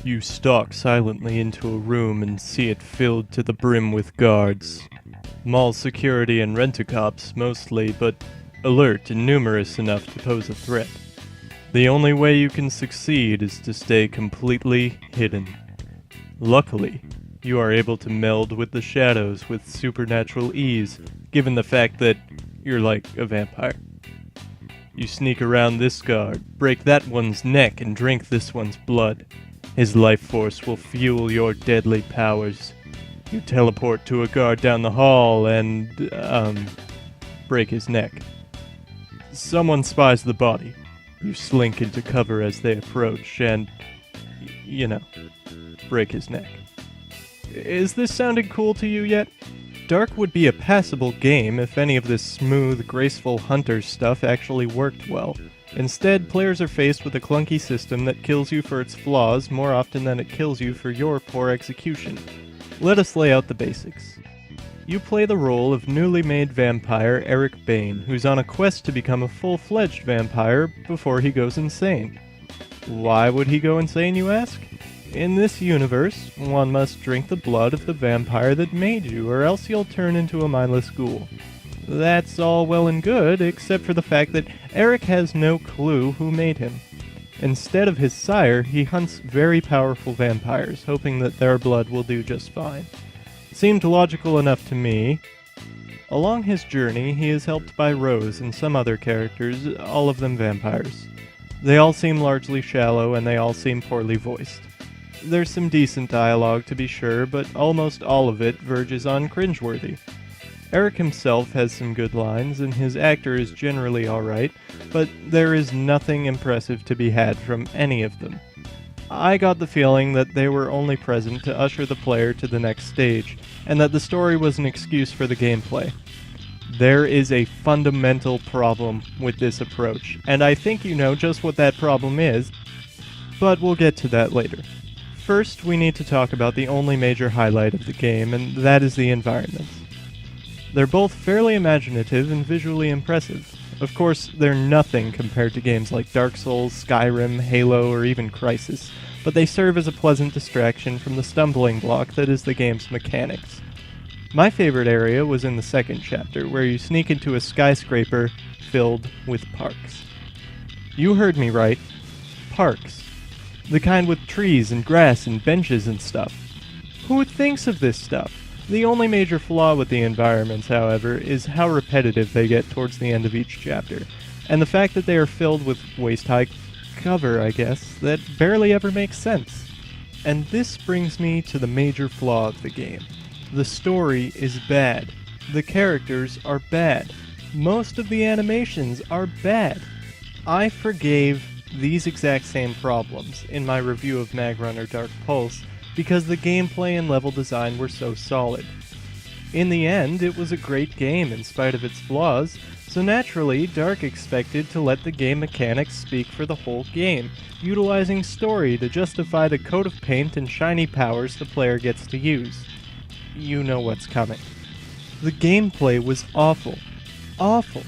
You stalk silently into a room and see it filled to the brim with guards. Mall security and rent-a-cops mostly, but alert and numerous enough to pose a threat. The only way you can succeed is to stay completely hidden. Luckily, you are able to meld with the shadows with supernatural ease, given the fact that you're like a vampire. You sneak around this guard, break that one's neck, and drink this one's blood. His life force will fuel your deadly powers. You teleport to a guard down the hall and, break his neck. Someone spies the body. You slink into cover as they approach and, break his neck. Is this sounding cool to you yet? Dark would be a passable game if any of this smooth, graceful hunter stuff actually worked well. Instead, players are faced with a clunky system that kills you for its flaws more often than it kills you for your poor execution. Let us lay out the basics. You play the role of newly made vampire Eric Bane, who's on a quest to become a full-fledged vampire before he goes insane. Why would he go insane, you ask? In this universe, one must drink the blood of the vampire that made you, or else you'll turn into a mindless ghoul. That's all well and good, except for the fact that Eric has no clue who made him. Instead of his sire, he hunts very powerful vampires, hoping that their blood will do just fine. Seemed logical enough to me. Along his journey, he is helped by Rose and some other characters, all of them vampires. They all seem largely shallow, and they all seem poorly voiced. There's some decent dialogue to be sure, but almost all of it verges on cringeworthy. Eric himself has some good lines, and his actor is generally alright, but there is nothing impressive to be had from any of them. I got the feeling that they were only present to usher the player to the next stage, and that the story was an excuse for the gameplay. There is a fundamental problem with this approach, and I think you know just what that problem is, but we'll get to that later. First, we need to talk about the only major highlight of the game, and that is the environments. They're both fairly imaginative and visually impressive. Of course, they're nothing compared to games like Dark Souls, Skyrim, Halo, or even Crysis, but they serve as a pleasant distraction from the stumbling block that is the game's mechanics. My favorite area was in the second chapter, where you sneak into a skyscraper filled with parks. You heard me right. Parks. The kind with trees and grass and benches and stuff. Who thinks of this stuff? The only major flaw with the environments, however, is how repetitive they get towards the end of each chapter, and the fact that they are filled with waist-high cover, I guess, that barely ever makes sense. And this brings me to the major flaw of the game. The story is bad. The characters are bad. Most of the animations are bad. I forgave these exact same problems in my review of Magrunner Dark Pulse, because the gameplay and level design were so solid. In the end, it was a great game in spite of its flaws, so naturally, Dark expected to let the game mechanics speak for the whole game, utilizing story to justify the coat of paint and shiny powers the player gets to use. You know what's coming. The gameplay was awful. Awful.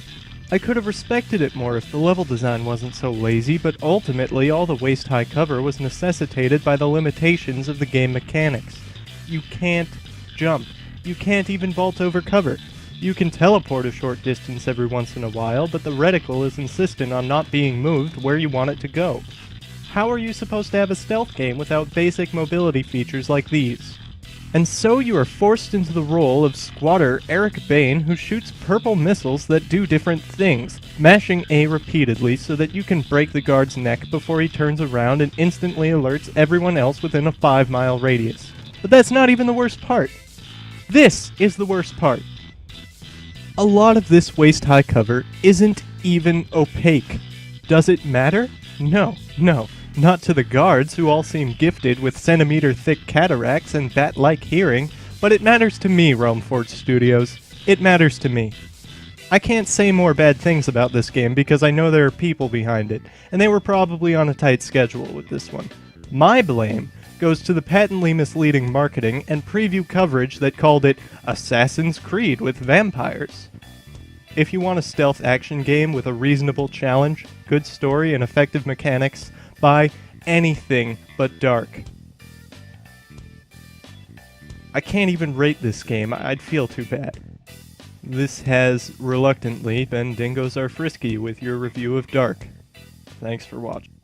I could have respected it more if the level design wasn't so lazy, but ultimately all the waist-high cover was necessitated by the limitations of the game mechanics. You can't jump. You can't even vault over cover. You can teleport a short distance every once in a while, but the reticle is insistent on not being moved where you want it to go. How are you supposed to have a stealth game without basic mobility features like these? And so you are forced into the role of squatter Eric Bane, who shoots purple missiles that do different things, mashing A repeatedly so that you can break the guard's neck before he turns around and instantly alerts everyone else within a 5-mile radius. But that's not even the worst part. This is the worst part. A lot of this waist-high cover isn't even opaque. Does it matter? No. Not to the guards, who all seem gifted with centimeter-thick cataracts and bat-like hearing, but it matters to me, Realmforge Studios. It matters to me. I can't say more bad things about this game because I know there are people behind it, and they were probably on a tight schedule with this one. My blame goes to the patently misleading marketing and preview coverage that called it Assassin's Creed with vampires. If you want a stealth action game with a reasonable challenge, good story, and effective mechanics, buy anything but Dark. I can't even rate this game. I'd feel too bad. This has reluctantly been DingosAreFrisky with your review of Dark. Thanks for watching.